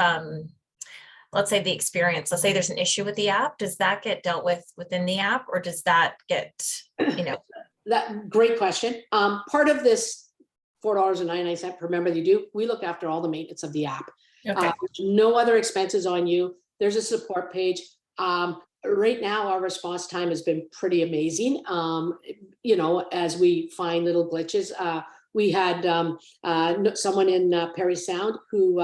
let's say the experience, let's say there's an issue with the app, does that get dealt with within the app, or does that get, That great question. Part of this $4.99 per member we look after all the maintenance of the app. Okay. No other expenses on you. There's a support page. Right now, our response time has been pretty amazing. As we find little glitches. We had someone in Parry Sound who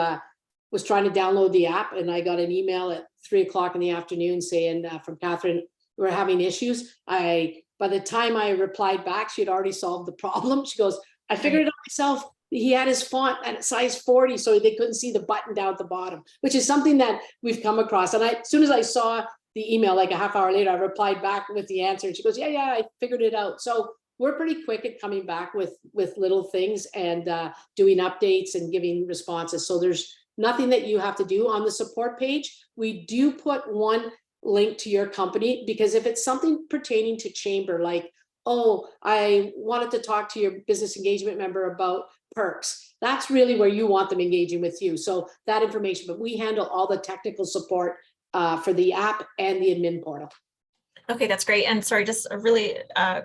was trying to download the app, and I got an email at 3 o'clock in the afternoon saying from Catherine, we're having issues. By the time I replied back, she had already solved the problem. She goes, I figured it out myself. He had his font at size 40, so they couldn't see the button down at the bottom, which is something that we've come across. And as soon as I saw the email, like a half hour later, I replied back with the answer. And she goes, yeah, I figured it out. So we're pretty quick at coming back with little things and doing updates and giving responses. So there's nothing that you have to do on the support page. We do put one link to your company, because if it's something pertaining to chamber, like, oh, I wanted to talk to your business engagement member about perks, that's really where you want them engaging with you. So that information, but we handle all the technical support for the app and the admin portal. Okay, that's great. And sorry, just a really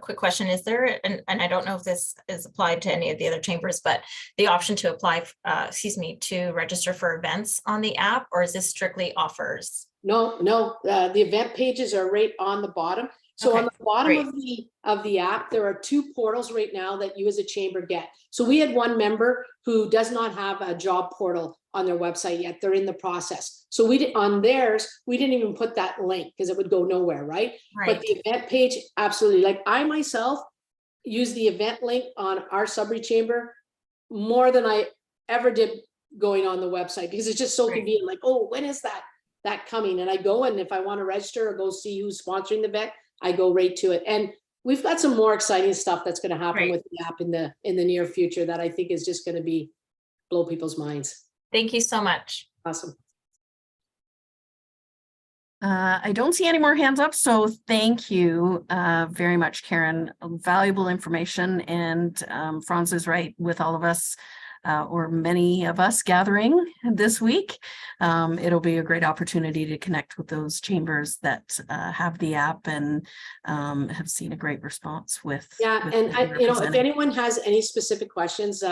quick question. Is there, and I don't know if this is applied to any of the other chambers, but the option to apply, to register for events on the app, or is this strictly offers? No, the event pages are right on the bottom. So Okay, on the bottom great. of the app, there are 2 portals right now that you as a chamber get. So we had one member who does not have a job portal on their website yet. They're in the process. So on theirs, we didn't even put that link because it would go nowhere, right? But the event page, absolutely. Like I myself use the event link on our Sudbury Chamber more than I ever did going on the website, because it's just so convenient. Like, oh, when is that coming? And I go, and if I want to register or go see who's sponsoring the event, I go right to it. And we've got some more exciting stuff that's going to happen with the app in the near future that I think is just going to blow people's minds. Thank you so much. Awesome. I don't see any more hands up, so thank you very much, Karen. Valuable information, and Franz is right with all of us. or many of us gathering this week. It'll be a great opportunity to connect with those chambers that have the app and have seen a great response with. Yeah, with and what you're if presenting. anyone has any specific questions,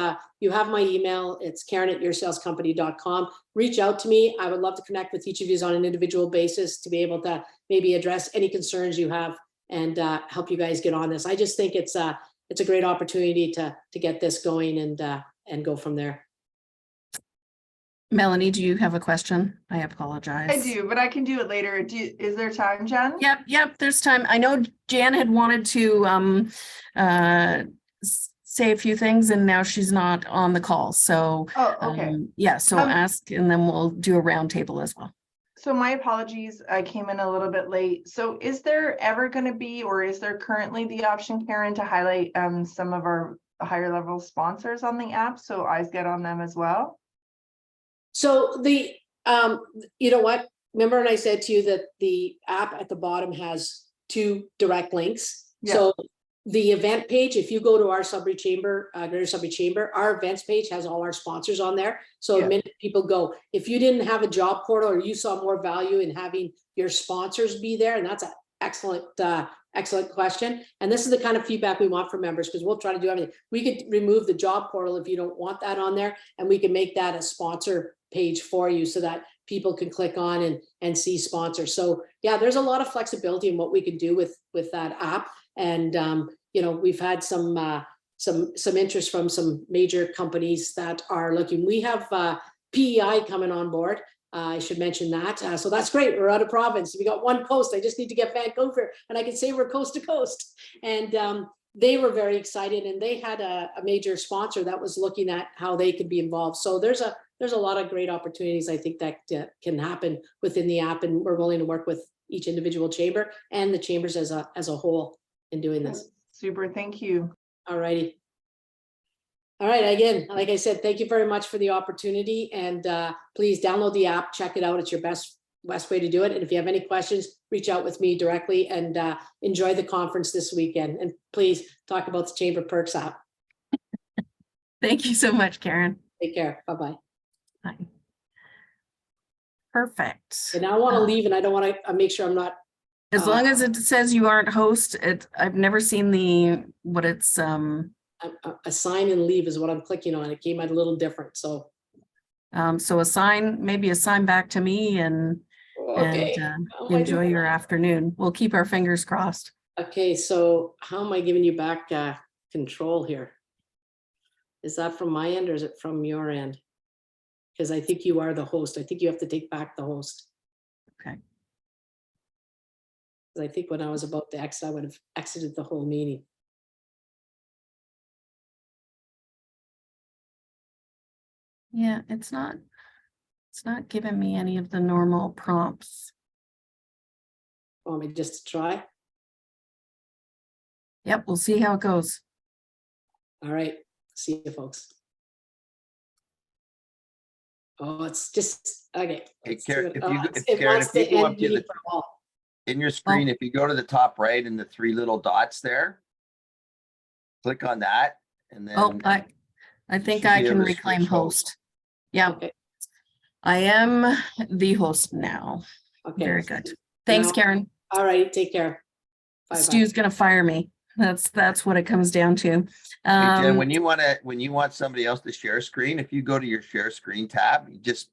you have my email. It's Karen@yoursalescompany.com. Reach out to me. I would love to connect with each of you on an individual basis to be able to maybe address any concerns you have and help you guys get on this. I just think it's a great opportunity to get this going and go from there. Melanie, do you have a question? I apologize. I do, but I can do it later. Is there time, Jen? Yep, there's time. I know Jan had wanted to say a few things and now she's not on the call. So Oh, okay. yeah, so ask and then we'll do a roundtable as well. So my apologies, I came in a little bit late. So is there ever going to be, or is there currently the option, Karen, to highlight some of our higher level sponsors on the app so eyes get on them as well? So you know what? Remember when I said to you that the app at the bottom has 2 direct links? Yeah. So the event page, if you go to our Sudbury Chamber, Greater Sudbury Chamber, our events page has all our sponsors on there. So Yeah. the minute people go, if you didn't have a job portal or you saw more value in having your sponsors be there, and that's an excellent question. And this is the kind of feedback we want from members, because we'll try to do everything. We could remove the job portal if you don't want that on there, and we can make that a sponsor page for you so that people can click on and see sponsors. So yeah, there's a lot of flexibility in what we can do with that app. And you know, we've had some interest from some major companies that are looking. We have PEI coming on board. I should mention that. So that's great. We're out of province. We got one coast. I just need to get Vancouver and I can say we're coast to coast. And they were very excited, and they had a major sponsor that was looking at how they could be involved. So there's a lot of great opportunities, I think, that can happen within the app, and we're willing to work with each individual chamber and the chambers as a whole in doing this. Super, thank you. All righty. All right, again, like I said, thank you very much for the opportunity, and please download the app, check it out. It's your best way to do it. And if you have any questions, reach out with me directly, and enjoy the conference this weekend. And please talk about the Chamber Perks app. Thank you so much, Karen. Take care. Bye-bye. Bye. Perfect. And I want to leave, and I don't want to make sure I'm not. As long as it says you aren't host, I've never seen what it's Assign and leave is what I'm clicking on. It came out a little different. So maybe assign back to me and okay. Enjoy your afternoon. We'll keep our fingers crossed. Okay, so how am I giving you back control here? Is that from my end or is it from your end? Because I think you are the host. I think you have to take back the host. Okay. I think when I was about to exit, I would have exited the whole meeting. Yeah, it's not giving me any of the normal prompts. Want me just to try? Yep, we'll see how it goes. All right, see you folks. Oh, it's just okay. Hey, let's Karen, do it. if you Oh, go- if it Karen, wants if you to go end up to the- meeting for all. In your screen, if you go to the top right and the 3 little dots there, click on that, and then Oh, I think should I be can able to reclaim switch host. Yeah, Okay. I am the host now. Okay. Very good. Thanks, Now- Karen. All right, take care. Bye-bye. Stu's gonna fire me. That's what it comes down to. Hey, Jen, when you want somebody else to share screen, if you go to your share screen tab, you just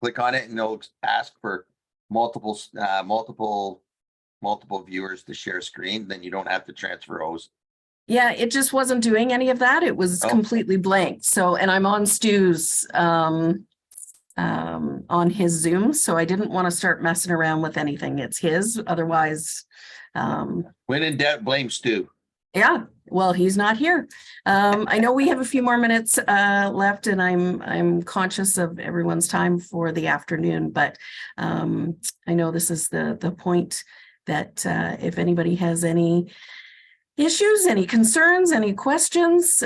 click on it and it'll ask for multiple viewers to share screen. Then you don't have to transfer host. Yeah, it just wasn't doing any of that. It was Oh. completely blank. So, and I'm on Stu's on his Zoom, so I didn't want to start messing around with anything. It's his. Otherwise, When in doubt, blame Stu. yeah, well, he's not here. I know we have a few more minutes left, and I'm conscious of everyone's time for the afternoon, but I know this is the point that if anybody has any issues, any concerns, any questions,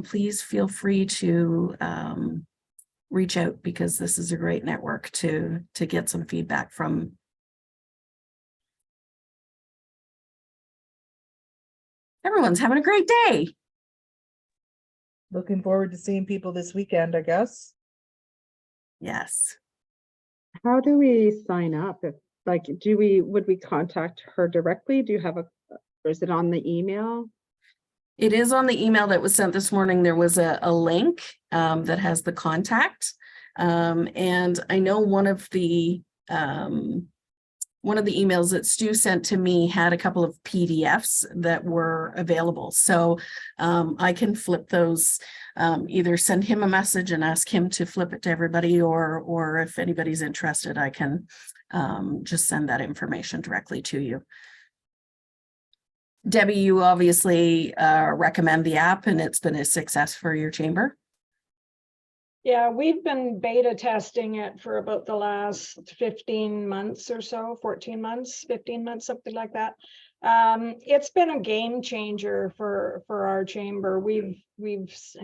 please feel free to reach out, because this is a great network to get some feedback from. Everyone's having a great day. looking forward to seeing people this weekend, I guess. Yes. How do we sign up? If, like, would we contact her directly? Do you have or is it on the email? It is on the email that was sent this morning. There was a link that has the contact. And I know one of the emails that Stu sent to me had a couple of PDFs that were available. So I can flip those, either send him a message and ask him to flip it to everybody, or if anybody's interested, I can just send that information directly to you. Debbie, you obviously recommend the app, and it's been a success for your chamber. Yeah, we've been beta testing it for about the last 15 months or so, 14 months, 15 months, something like that. It's been a game changer for our chamber. We've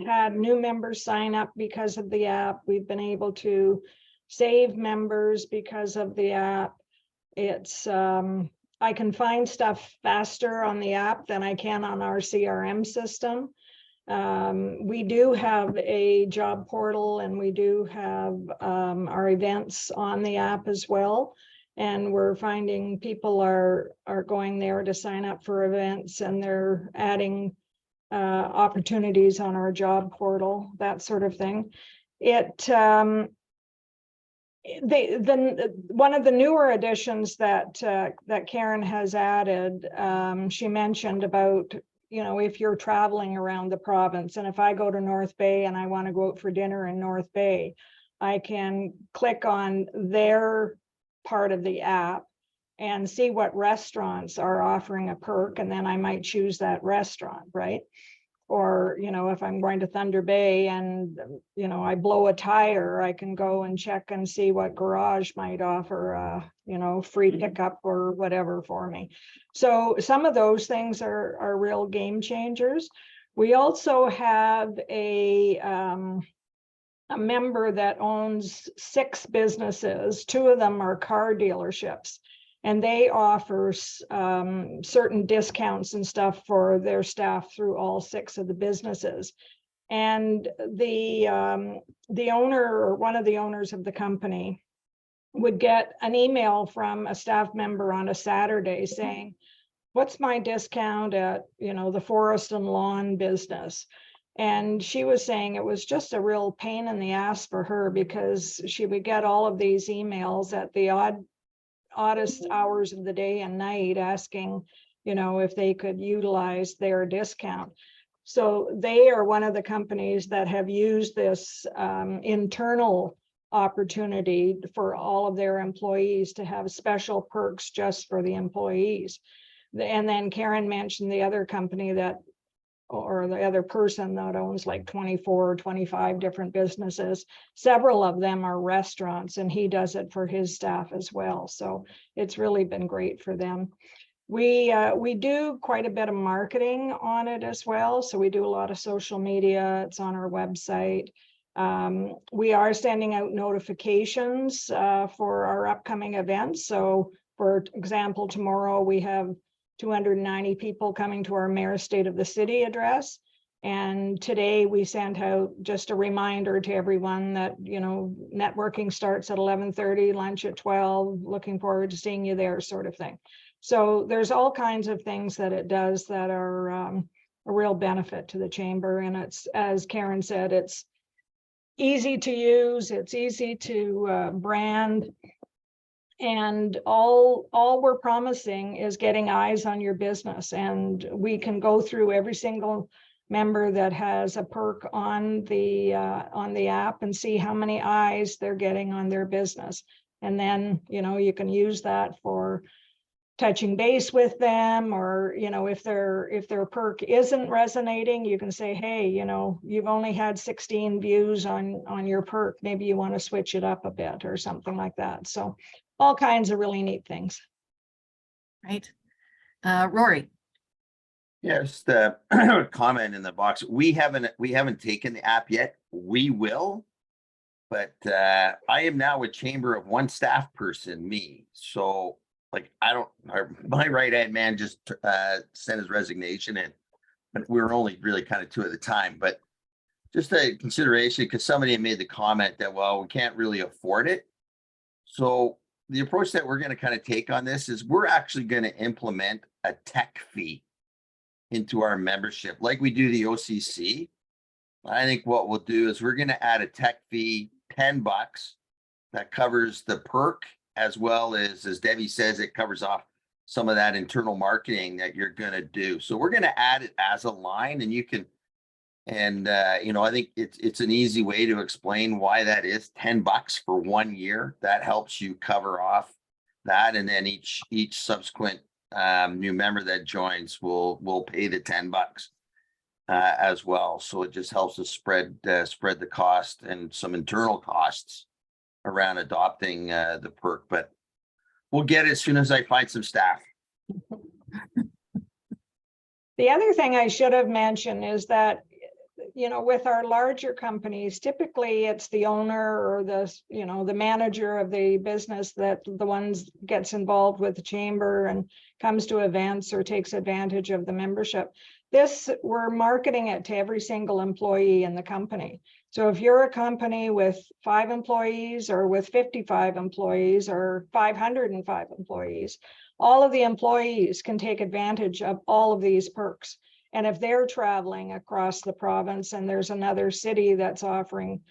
had new members sign up because of the app. We've been able to save members because of the app. It's I can find stuff faster on the app than I can on our CRM system. We do have a job portal, and we do have our events on the app as well. And we're finding people are going there to sign up for events, and they're adding opportunities on our job portal, that sort of thing. One of the newer additions that Karen has added, she mentioned about, you know, if you're traveling around the province, and if I go to North Bay and I want to go out for dinner in North Bay, I can click on their part of the app and see what restaurants are offering a perk, and then I might choose that restaurant, right? Or, you know, if I'm going to Thunder Bay and, you know, I blow a tire, I can go and check and see what garage might offer, you know, free pickup or whatever for me. So some of those things are real game changers. We also have a member that owns 6 businesses. 2 of them are car dealerships. And they offer certain discounts and stuff for their staff through all 6 of the businesses. And the owner, or one of the owners of the company, would get an email from a staff member on a Saturday saying, "What's my discount at, you know, the forest and lawn business?" And she was saying it was just a real pain in the ass for her, because she would get all of these emails at the oddest hours of the day and night asking, you know, if they could utilize their discount. So they are one of the companies that have used this internal opportunity for all of their employees to have special perks just for the employees. And then Karen mentioned the other company that, or the other person that owns like 24 or 25 different businesses. Several of them are restaurants, and he does it for his staff as well. So it's really been great for them. We do quite a bit of marketing on it as well. So we do a lot of social media. It's on our website. We are sending out notifications for our upcoming events. So for example, tomorrow we have 290 people coming to our Mayor's State of the City address. And today we sent out just a reminder to everyone that, you know, networking starts at 11:30, lunch at 12, looking forward to seeing you there, sort of thing. So there's all kinds of things that it does that are a real benefit to the chamber. And it's, as Karen said, it's easy to use, it's easy to brand. And all we're promising is getting eyes on your business, and we can go through every single member that has a perk on the app and see how many eyes they're getting on their business. And then, you know, you can use that for touching base with them, or, you know, if their perk isn't resonating, you can say, hey, you know, you've only had 16 views on your perk, maybe you want to switch it up a bit or something like that. So all kinds of really neat things. Right. Rory. Yes, the comment in the box. We haven't taken the app yet. We will. But I am now a chamber of 1 staff person, me. So like, my right hand man just sent his resignation in, but we were only really kind of 2 at the time. But just a consideration, because somebody had made the comment that, well, we can't really afford it. So the approach that we're going to kind of take on this is we're actually going to implement a tech fee into our membership, like we do the OCC. I think what we'll do is we're going to add a tech fee, $10, that covers the perk, as well as Debbie says, it covers off some of that internal marketing that you're going to do. So we're going to add it as a line, and you can, and you know, I think it's an easy way to explain why that is $10 for 1 year. That helps you cover off that, and then each subsequent new member that joins will pay the $10 as well. So it just helps us spread the cost and some internal costs around adopting the perk. But we'll get it as soon as I find some staff. The other thing I should have mentioned is that, you know, with our larger companies, typically it's the owner or the, you know, the manager of the business that the ones gets involved with the chamber and comes to events or takes advantage of the membership. This, we're marketing it to every single employee in the company. So if you're a company with 5 employees or with 55 employees or 505 employees, all of the employees can take advantage of all of these perks. And if they're traveling across the province and there's another city that's offering,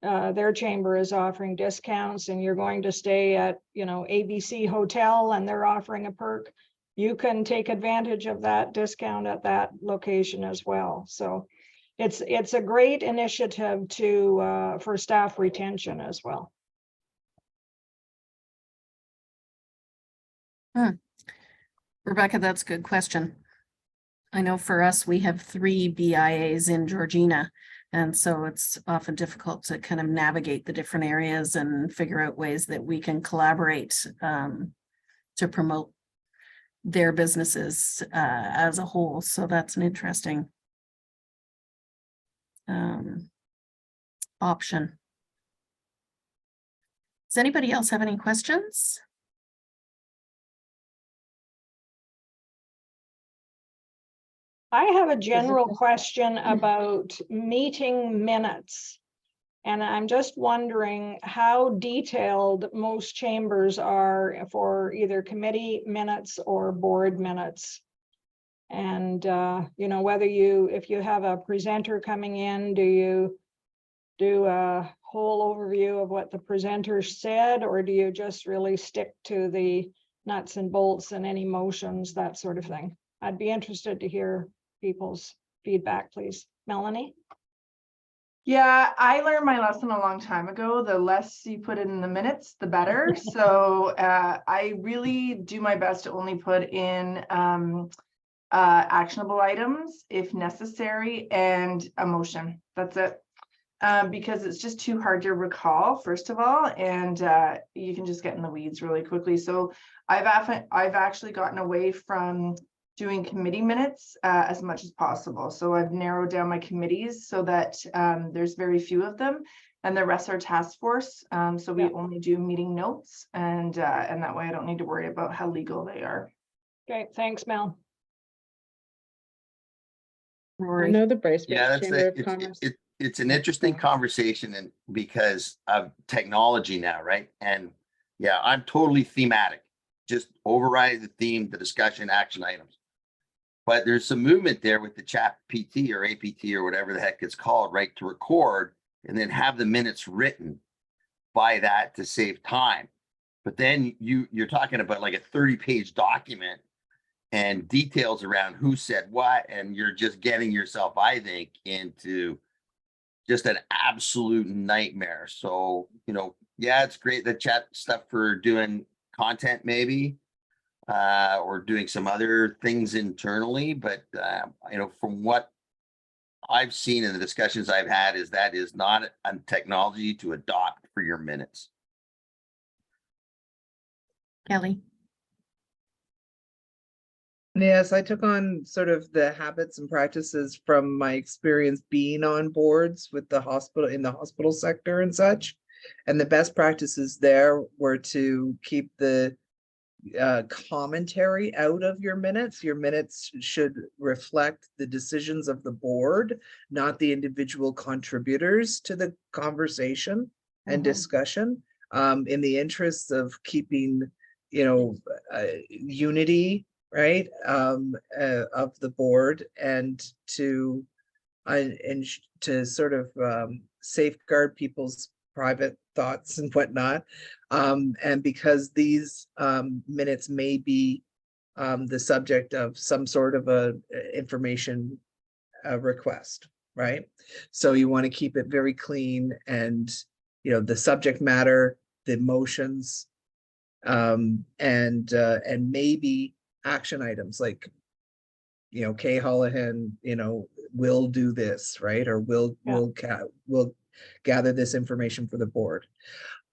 their chamber is offering discounts, and you're going to stay at, you know, ABC Hotel and they're offering a perk, you can take advantage of that discount at that location as well. So it's a great initiative to for staff retention as well. Rebecca, that's a good question. I know for us, we have 3 BIAs in Georgina, and so it's often difficult to kind of navigate the different areas and figure out ways that we can collaborate to promote their businesses as a whole. So that's an interesting option. Does anybody else have any questions? I have a general question about meeting minutes. And I'm just wondering how detailed most chambers are for either committee minutes or board minutes. And, you know, whether if you have a presenter coming in, do you do a whole overview of what the presenter said, or do you just really stick to the nuts and bolts and any motions, that sort of thing? I'd be interested to hear people's feedback, please. Melanie? Yeah, I learned my lesson a long time ago. The less you put in the minutes, the better. So I really do my best to only put in actionable items if necessary and a motion. That's it. Because it's just too hard to recall, first of all, and you can just get in the weeds really quickly. So I've actually gotten away from doing committee minutes as much as possible. So I've narrowed down my committees so that there's very few of them, and the rest are task force. So we only do meeting notes, and that way I don't need to worry about how legal they are. Great, thanks, Mel. I know the Bracebridge Yeah, Chamber of Commerce. it's an interesting conversation, and because of technology now, right? And yeah, I'm totally thematic, just override the theme, the discussion, action items. But there's some movement there with the chat PT or APT or whatever the heck it's called, right? To record and then have the minutes written by that to save time. But then you're talking about like a 30-page document and details around who said what, and you're just getting yourself, I think, into just an absolute nightmare. So, you know, yeah, it's great, the chat stuff for doing content maybe, or doing some other things internally. But, you know, from what I've seen in the discussions I've had, is that is not a technology to adopt for your minutes. Kelly? Yes, I took on sort of the habits and practices from my experience being on boards with the hospital, in the hospital sector and such. And the best practices there were to keep the commentary out of your minutes. Your minutes should reflect the decisions of the board, not the individual contributors to the conversation and discussion, in the interests of keeping, unity, right, of the board, and to sort of safeguard people's private thoughts and whatnot. And because these minutes may be the subject of some sort of a information request, right? So you want to keep it very clean, and the subject matter, the motions, and maybe action items like Kay Holohan, will do this, right? Or will gather this information for the board.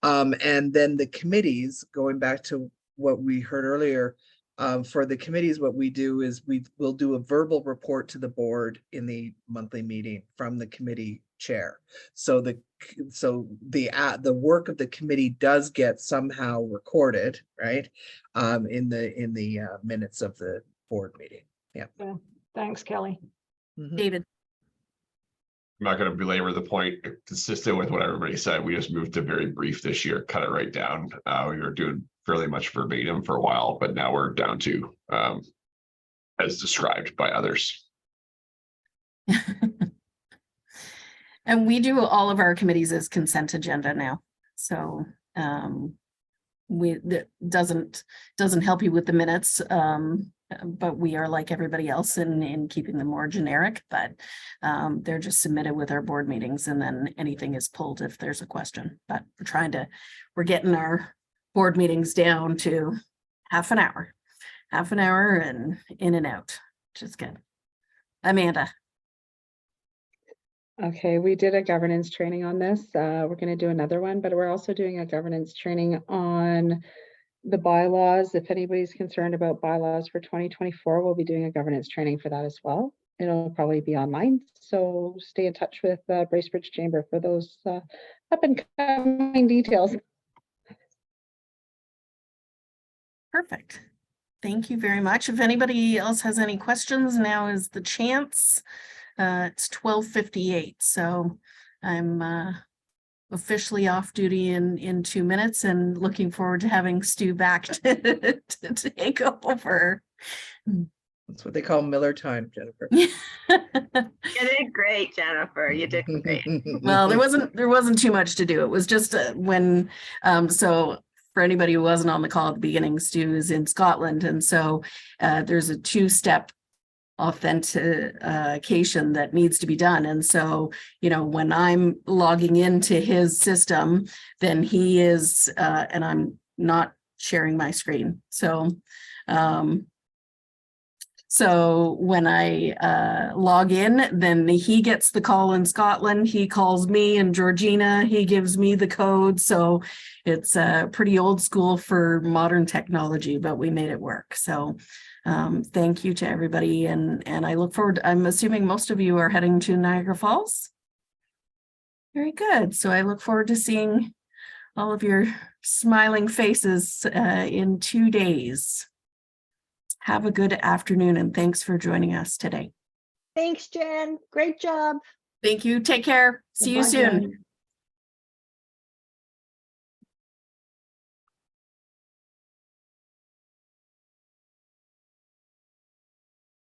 And then the committees, going back to what we heard earlier, for the committees, what we do is we'll do a verbal report to the board in the monthly meeting from the committee chair. So the work of the committee does get somehow recorded, right? In the minutes of the board meeting. Yeah. Thanks, Kelly. David. I'm not going to belabor the point. Consistent with what everybody said, we just moved to very brief this year, cut it right down. We were doing fairly much verbatim for a while, but now we're down to as described by others. And we do all of our committees as consent agenda now. So that doesn't help you with the minutes. But we are like everybody else in keeping them more generic, but they're just submitted with our board meetings, and then anything is pulled if there's a question. But we're getting our board meetings down to half an hour and in and out, which is good. Amanda. Okay, we did a governance training on this. We're going to do another one, but we're also doing a governance training on the bylaws. If anybody's concerned about bylaws for 2024, we'll be doing a governance training for that as well. It'll probably be online, so stay in touch with Bracebridge Chamber for those up and coming details. Perfect. Thank you very much. If anybody else has any questions, now is the chance. It's 12:58, so I'm officially off duty in 2 minutes, and looking forward to having Stu back to take over. That's what they call Miller time, Jennifer. You did great, Jennifer. You did great. Well, there wasn't too much to do. It was just when so for anybody who wasn't on the call at the beginning, Stu is in Scotland, and so there's a 2-step authentication that needs to be done. And so, when I'm logging into his system, then he is, and I'm not sharing my screen. So when I log in, then he gets the call in Scotland. He calls me in Georgina. He gives me the code. So it's pretty old school for modern technology, but we made it work. So thank you to everybody. And I look forward, I'm assuming most of you are heading to Niagara Falls. Very good. So I look forward to seeing all of your smiling faces in 2 days. Have a good afternoon, and thanks for joining us today. Thanks, Jen. Great job. Thank you. Take care. See you soon.